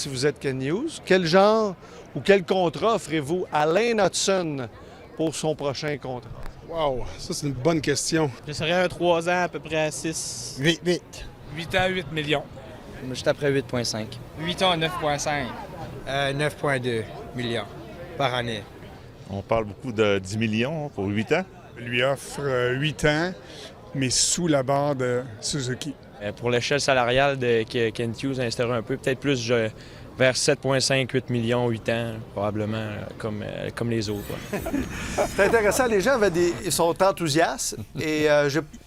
si vous êtes Ken Hughes, quel genre ou quel contrat offrez-vous à Lane Hutson pour son prochain contrat? Wow, ça c'est une bonne question. Je serais un 3 ans à peu près à 6. 8. 8 ans, 8 millions. Moi, je suis après 8,5. 8 ans, 9,5. 9,2 millions par année. On parle beaucoup de 10 millions pour 8 ans. Lui offre 8 ans, mais sous la barre de Suzuki. Pour l'échelle salariale que Kent Hughes a instauré un peu, peut-être plus vers 7,5, 8 millions, 8 ans, probablement, comme les autres. Ouais. C'est intéressant, les gens ils sont enthousiastes. Et,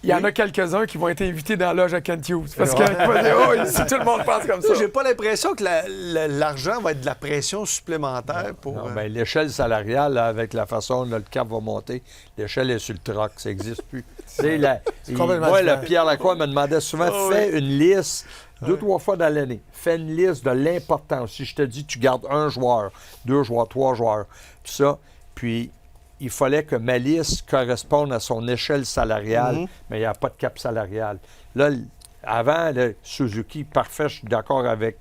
Il y en a quelques-uns qui vont être invités dans la loge à Kent Hughes. Parce que si tout le monde pense comme ça. J'ai pas l'impression que l'argent va être de la pression supplémentaire pour. Non, bien, l'échelle salariale, là, avec la façon dont le cap va monter, l'échelle est sur le troc, ça n'existe plus. Moi, Pierre Lacroix me demandait souvent, fais une liste 2-3 fois dans l'année. Fais une liste de l'importance. Si je te dis, tu gardes 1 joueur, 2 joueurs, 3 joueurs, puis ça, puis il fallait que ma liste corresponde à son échelle salariale, mais il n'y a pas de cap salarial. Là, avant, Suzuki, parfait, je suis d'accord avec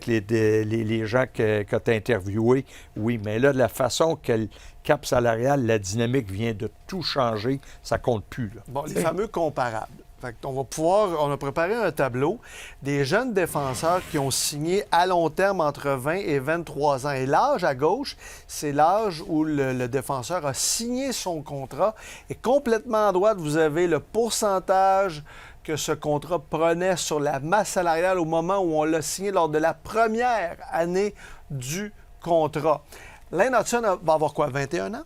les gens que tu as interviewés, oui, mais là, de la façon que le cap salarial, la dynamique vient de tout changer, ça compte plus. Là. Bon, les fameux comparables. Fait on a préparé un tableau des jeunes défenseurs qui ont signé à long terme entre 20 et 23 ans. Et l'âge à gauche, c'est l'âge où le défenseur a signé son contrat. Et complètement à droite, vous avez le pourcentage que ce contrat prenait sur la masse salariale au moment où on l'a signé lors de la première année du contrat. Lane Hutson va avoir quoi, 21 ans?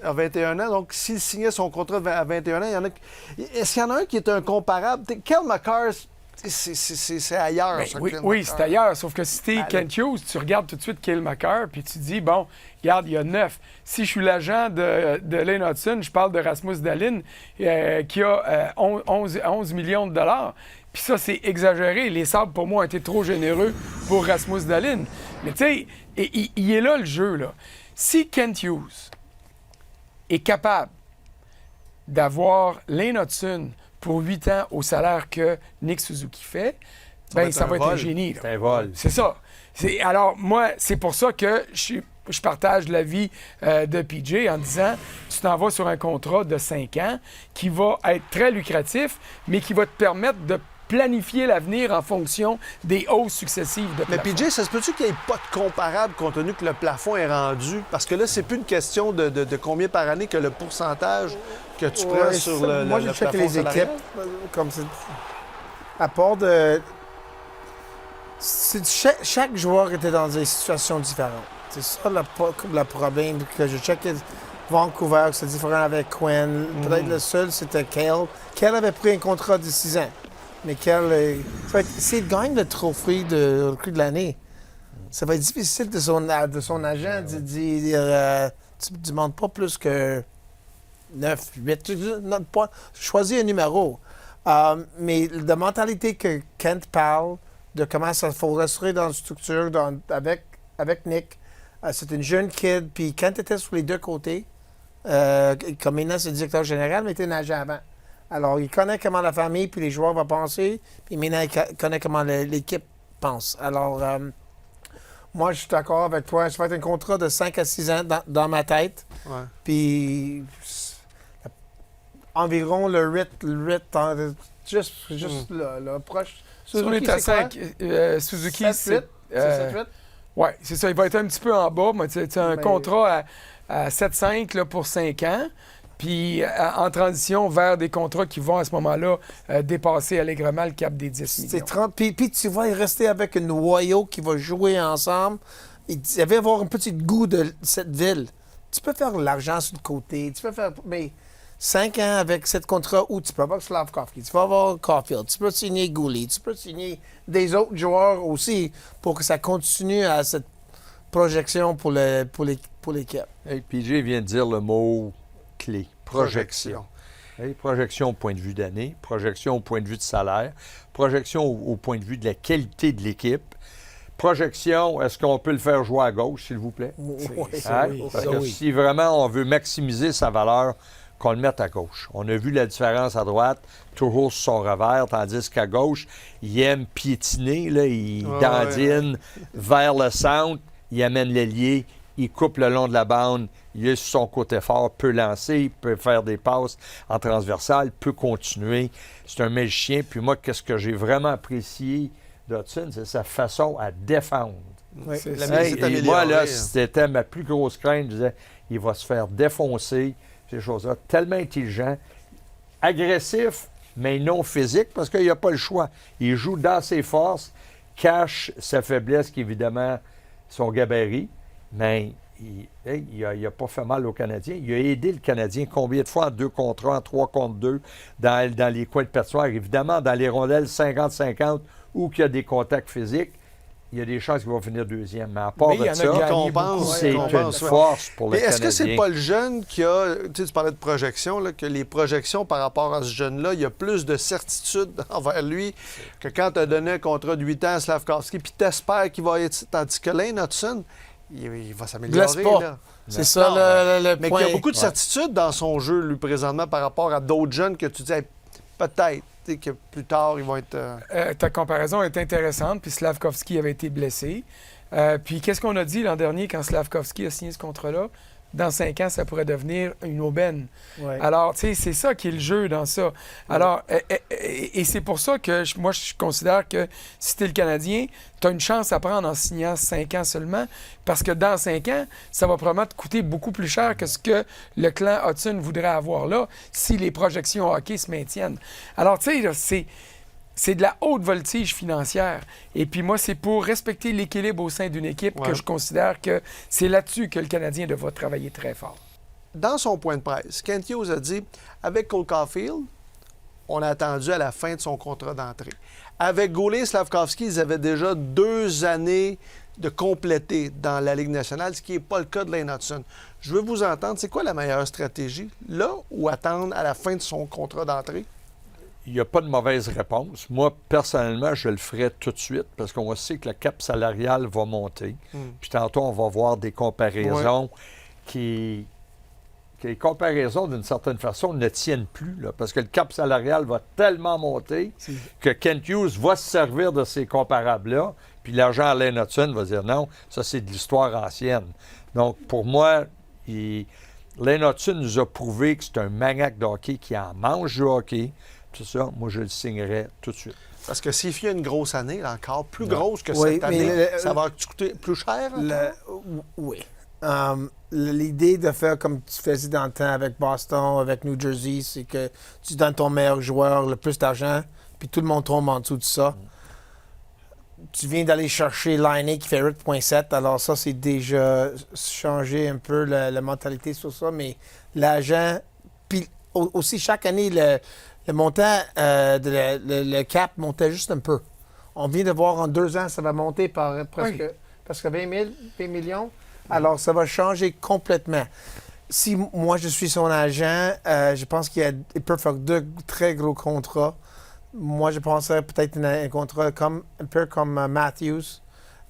À 21 ans. Donc, s'il signait son contrat à 21 ans, est-ce qu'il y en a un qui est un comparable? Kel McCarr, c'est ailleurs. Oui, c'est ailleurs. Sauf que si tu es Kent Hughes, tu regardes tout de suite Kel McCarr, puis tu dis, bon, regarde, il y a 9. Si je suis l'agent de Lane Hutson, je parle de Rasmus Dahlin, qui a 11 millions de dollars. Puis ça, c'est exagéré. Les Sabres, pour moi, ont été trop généreux pour Rasmus Dahlin. Mais tu sais, il est là le jeu, là. Si Kent Hughes est capable d'avoir Lane Hutson pour 8 ans au salaire que Nick Suzuki fait, bien, ça va être un génie. C'est un vol. C'est ça. Alors, moi, c'est pour ça que je partage l'avis de PJ en disant tu t'en vas sur un contrat de 5 ans qui va être très lucratif, mais qui va te permettre de planifier l'avenir en fonction des hausses successives de plafond. Mais PJ, ça se peut-tu qu'il n'y ait pas de comparable compte tenu que le plafond est rendu? Parce que là, c'est plus une question de combien par année que le pourcentage que tu prends sur le moi, j'ai checké les équipes, comme c'est... À part de... Chaque joueur était dans des situations différentes. C'est ça le problème que je checkais. Vancouver, c'est différent avec Quinn. Peut-être le seul, c'était Cale. Cale avait pris un contrat de 6 ans. Mais s'il gagne le trophée de recrue de l'année, ça va être difficile de son agent de dire tu ne demandes pas plus que 9, 8, choisis un numéro. Mais la mentalité que Kent parle, de comment ça faut restaurer dans la structure avec Nick, c'est une jeune kid, puis Kent était sur les deux côtés, comme maintenant c'est le directeur général, mais il était un agent avant. Alors, il connaît comment la famille puis les joueurs vont penser, puis maintenant, il connaît comment l'équipe pense. Alors, moi, je suis d'accord avec toi. Ça va être un contrat de 5 à 6 ans dans ma tête. Ouais. Puis, environ le rythme, juste là, proche. On est à 5. Suzuki, 7-8. C'est 7-8? Oui, c'est ça. Il va être un petit peu en bas. Mais c'est un contrat à 7-5 là, pour 5 ans. Puis en transition vers des contrats qui vont à ce moment-là dépasser allègrement le cap des 10 millions. C'est 30. Puis tu vas y rester avec un noyau qui va jouer ensemble. Il va y avoir un petit goût de cette ville. Tu peux faire de l'argent sur le côté. Tu peux faire... Mais 5 ans avec cette contrat où tu peux avoir Slavkovski, tu peux avoir Caulfield, tu peux signer Goulet, tu peux signer des autres joueurs aussi pour que ça continue à cette projection pour l'équipe. Hey, PJ vient de dire le mot clé, projection. Hey, projection au point de vue d'année, projection au point de vue de salaire, projection au point de vue de la qualité de l'équipe, projection, est-ce qu'on peut le faire jouer à gauche, s'il vous plaît? Oui, Parce que si vraiment on veut maximiser sa valeur, qu'on le mette à gauche. On a vu la différence à droite, toujours sur son revers, tandis qu'à gauche, il aime piétiner, là, il dandine vers le centre, il amène l'ailier, il coupe le long de la bande, il est sur son côté fort, peut lancer, il peut faire des passes en transversale, peut continuer. C'est un magicien. Puis moi, qu'est-ce que j'ai vraiment apprécié d'Hudson, c'est sa façon à défendre. Oui. Et moi, là, c'était ma plus grosse crainte. Je disais, il va se faire défoncer, ces choses-là. Tellement intelligent, agressif, mais non physique, parce qu'il n'y a pas le choix. Il joue dans ses forces, cache sa faiblesse, qui est évidemment son gabarit, mais il n'a pas fait mal aux Canadiens. Il a aidé le Canadien combien de fois en 2 contre 1, en 3 contre 2, dans les coins de patinoire. Évidemment, dans les rondelles 50-50, où il y a des contacts physiques, il y a des chances qu'il va finir deuxième. Mais à part de ça, c'est une force pour le Canadien. Est-ce que c'est pas le jeune qui a... Tu parlais de projection, là, que les projections par rapport à ce jeune-là, il y a plus de certitude envers lui que quand tu as donné un contrat de 8 ans à Slavkovski, puis tu espères qu'il va être... Tandis que Lane Hudson, il va s'améliorer. Là. C'est ça le mais point. Mais il y a beaucoup de certitude dans son jeu, lui, présentement, par rapport à d'autres jeunes que tu dis, hey, peut-être que plus tard, ils vont être... Ta comparaison est intéressante, puis Slavkovski avait été blessé. Puis qu'est-ce qu'on a dit l'an dernier quand Slavkovski a signé ce contrat-là? Dans 5 ans, ça pourrait devenir une aubaine. Ouais. Alors, tu sais, c'est ça qui est le jeu dans ça. Alors, et c'est pour ça que moi, je considère que si t'es le Canadien, tu as une chance à prendre en signant 5 ans seulement, parce que dans 5 ans, ça va probablement te coûter beaucoup plus cher que ce que le clan Hudson voudrait avoir là, si les projections hockey se maintiennent. Alors, tu sais, c'est de la haute voltige financière. Et puis moi, c'est pour respecter l'équilibre au sein d'une équipe que je considère que c'est là-dessus que le Canadien devra travailler très fort. Dans son point de presse, Kent Hughes a dit, avec Cole Caulfield, on a attendu à la fin de son contrat d'entrée. Avec Goulet et Slavkovski, ils avaient déjà 2 années de compléter dans la Ligue nationale, ce qui n'est pas le cas de Lane Hudson. Je veux vous entendre, c'est quoi la meilleure stratégie, là, ou attendre à la fin de son contrat d'entrée? Il n'y a pas de mauvaise réponse. Moi, personnellement, je le ferais tout de suite parce qu'on sait que le cap salarial va monter. Puis tantôt, on va voir des comparaisons qui les comparaisons, d'une certaine façon, ne tiennent plus. Là, parce que le cap salarial va tellement monter que Kent Hughes va se servir de ces comparables-là. Puis l'agent Alain Hudson va dire non, ça, c'est de l'histoire ancienne. Donc, pour moi, Lane Hudson nous a prouvé que c'est un maniaque de hockey qui en mange du hockey. C'est ça, moi, je le signerais tout de suite. Parce que s'il y a une grosse année, là, encore plus grosse que cette année, ça va coûter plus cher? Oui. L'idée de faire comme tu faisais dans le temps avec Boston, avec New Jersey, c'est que tu donnes ton meilleur joueur le plus d'argent, puis tout le monde tombe en dessous de ça. Tu viens d'aller chercher Laine qui fait 8,7, alors ça, c'est déjà changé un peu la mentalité sur ça, mais l'agent... Puis aussi, chaque année, le montant, le cap montait juste un peu. On vient de voir en 2 ans, ça va monter par presque 20 millions. Alors, ça va changer complètement. Si moi, je suis son agent, je pense qu'il peut faire 2 très gros contrats. Moi, je penserais peut-être un contrat un peu comme Matthews.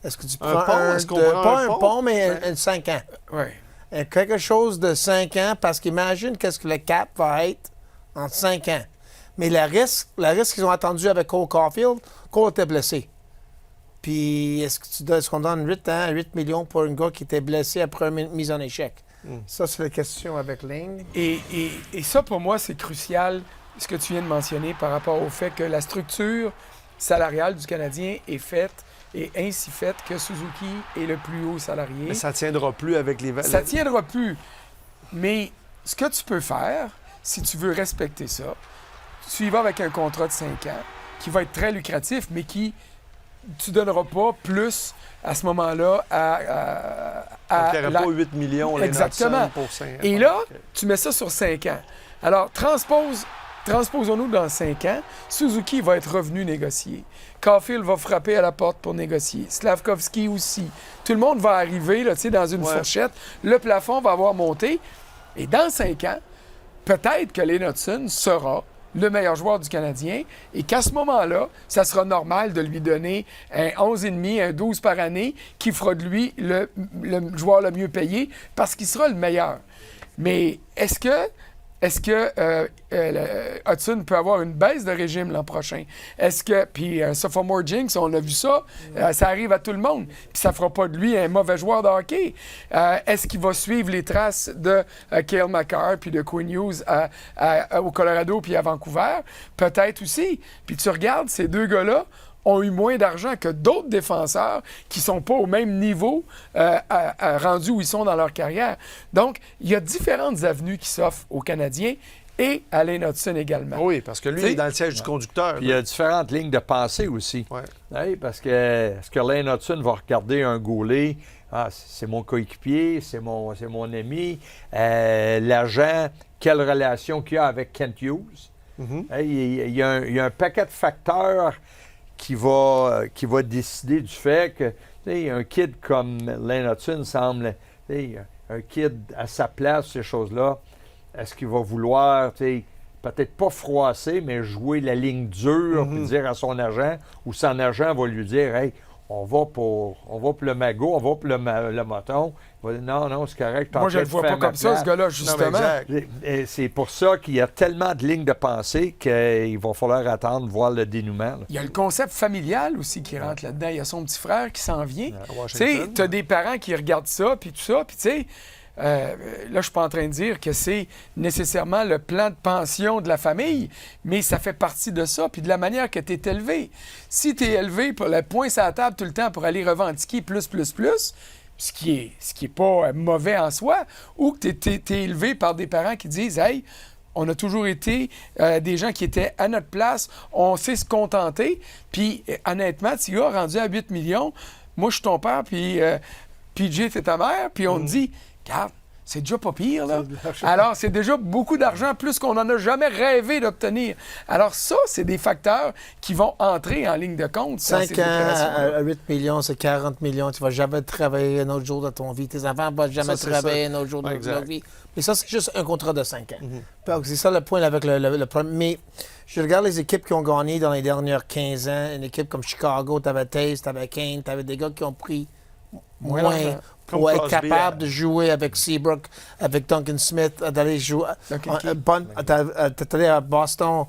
Est-ce que tu prends pas un pont, mais 5 ans? Oui. Quelque chose de 5 ans, parce qu'imagine qu'est-ce que le cap va être en 5 ans. Mais le risque qu'ils ont attendu avec Cole Caulfield, Cole était blessé. Puis est-ce qu'on donne 8 millions pour un gars qui était blessé après une mise en échec? Ça, c'est la question avec Lane. Et ça, pour moi, c'est crucial, ce que tu viens de mentionner par rapport au fait que la structure salariale du Canadien est faite et ainsi faite que Suzuki est le plus haut salarié. Mais ça ne tiendra plus avec les... Ça ne tiendra plus. Mais ce que tu peux faire, si tu veux respecter ça, tu y vas avec un contrat de 5 ans qui va être très lucratif, mais qui tu ne donneras pas plus à ce moment-là à il n'y aurait pas 8 millions. Exactement. Pour 5 ans. Et là, tu mets ça sur 5 ans. Alors, transposons-nous dans 5 ans. Suzuki va être revenu négocier. Caulfield va frapper à la porte pour négocier. Slavkovski aussi. Tout le monde va arriver là, dans une fourchette. Le plafond va avoir monté. Et dans 5 ans, peut-être que Lane Hudson sera le meilleur joueur du Canadien et qu'à ce moment-là, ça sera normal de lui donner un 11,5, un 12 par année qui fera de lui le joueur le mieux payé parce qu'il sera le meilleur. Mais est-ce que est-ce que Hudson peut avoir une baisse de régime l'an prochain? Est-ce que, puis un sophomore jinx, on a vu ça, ça arrive à tout le monde, puis ça fera pas de lui un mauvais joueur de hockey. Est-ce qu'il va suivre les traces de Cale Makar puis de Quinn Hughes au Colorado puis à Vancouver? Peut-être aussi. Puis tu regardes, ces deux gars-là ont eu moins d'argent que d'autres défenseurs qui ne sont pas au même niveau rendus où ils sont dans leur carrière. Donc, il y a différentes avenues qui s'offrent aux Canadiens et à Lane Hudson également. Oui, parce que lui, il est dans le siège du conducteur. Puis il y a différentes lignes de pensée aussi. Ouais. Oui, parce que est-ce que Lane Hudson va regarder un Goulet? Ah, c'est mon coéquipier, c'est mon ami. L'agent, quelle relation qu'il a avec Kent Hughes? Il y a un paquet de facteurs qui va décider du fait que un kid comme Lane Hudson semble un kid à sa place, ces choses-là. Est-ce qu'il va vouloir peut-être pas froisser, mais jouer la ligne dure puis dire à son agent, ou son agent va lui dire hey, on va pour le magot, on va pour le moton. Il va dire non, c'est correct. Moi, je ne le vois pas comme ça, ce gars-là, justement. Et c'est pour ça qu'il y a tellement de lignes de pensée qu'il va falloir attendre, voir le dénouement. Là. Il y a le concept familial aussi qui rentre là-dedans. Il y a son petit frère qui s'en vient. Tu as des parents qui regardent ça, puis tout ça, puis tu sais... là, je ne suis pas en train de dire que c'est nécessairement le plan de pension de la famille, mais ça fait partie de ça, puis de la manière que tu es élevé. Si tu es élevé pour le point sur la table tout le temps pour aller revendiquer plus, ce qui est pas mauvais en soi, ou que tu es élevé par des parents qui disent « Hey, on a toujours été des gens qui étaient à notre place, on sait se contenter, puis honnêtement, tu gars rendu à 8 millions, moi, je suis ton père, puis PJ, t'es ta mère, puis on te dit... Regarde, c'est déjà pas pire, là. Alors, c'est déjà beaucoup d'argent, plus qu'on n'en a jamais rêvé d'obtenir. Alors ça, c'est des facteurs qui vont entrer en ligne de compte. 5 ans à 8 millions, c'est 40 millions. Tu ne vas jamais travailler un autre jour de ton vie. Tes enfants ne vont jamais travailler un autre jour de leur vie. Mais ça, c'est juste un contrat de 5 ans. Donc, c'est ça le point avec le problème. Mais je regarde les équipes qui ont gagné dans les dernières 15 ans. Une équipe comme Chicago, tu avais Taze, tu avais Kane, tu avais des gars qui ont pris moins pour être capable de jouer avec Seabrook, avec Duncan Smith, d'aller jouer. T'allais à Boston,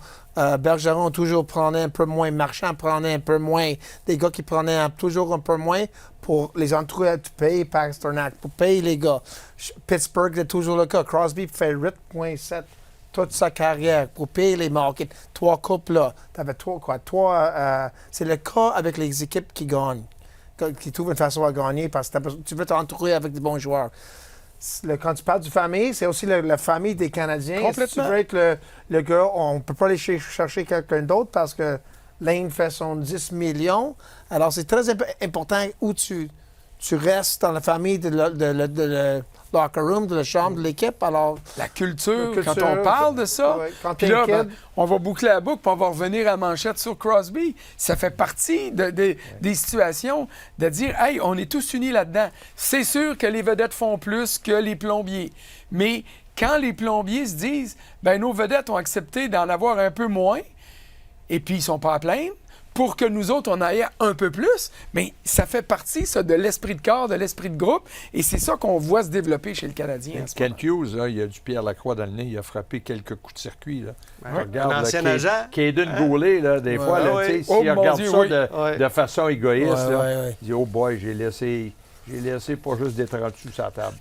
Bergeron toujours prenait un peu moins, Marchand prenait un peu moins, des gars qui prenaient toujours un peu moins pour les entourer, tu payes Pasternak, pour payer les gars. Pittsburgh, c'est toujours le cas. Crosby fait 8,7 toute sa carrière pour payer les markets. 3 coupes là. T'avais 3 quoi? C'est le cas avec les équipes qui gagnent, qui trouvent une façon à gagner parce que tu veux t'entourer avec des bons joueurs. Quand tu parles de famille, c'est aussi la famille des Canadiens. Complètement. Si tu veux être le gars, on ne peut pas aller chercher quelqu'un d'autre parce que Lane fait son 10 millions. Alors, c'est très important où tu restes dans la famille de locker room, de la chambre de l'équipe. Alors, la culture, quand on parle de ça, puis là, on va boucler la boucle, puis on va revenir à la manchette sur Crosby. Ça fait partie des situations de dire, hey, on est tous unis là-dedans. C'est sûr que les vedettes font plus que les plombiers, mais quand les plombiers se disent, ben nos vedettes ont accepté d'en avoir un peu moins, et puis ils sont pas à plaindre, pour que nous autres, on aille un peu plus, mais ça fait partie, ça, de l'esprit de corps, de l'esprit de groupe, et c'est ça qu'on voit se développer chez le Canadien. Kent Hughes, là, il a du Pierre Lacroix dans le nez, il a frappé quelques coups de circuit. Là. Regarde, un ancien agent. Caden Goulet, là, des fois, s'il regarde ça de façon égoïste, il dit « Oh boy, j'ai laissé pas juste des 38 sur la table. »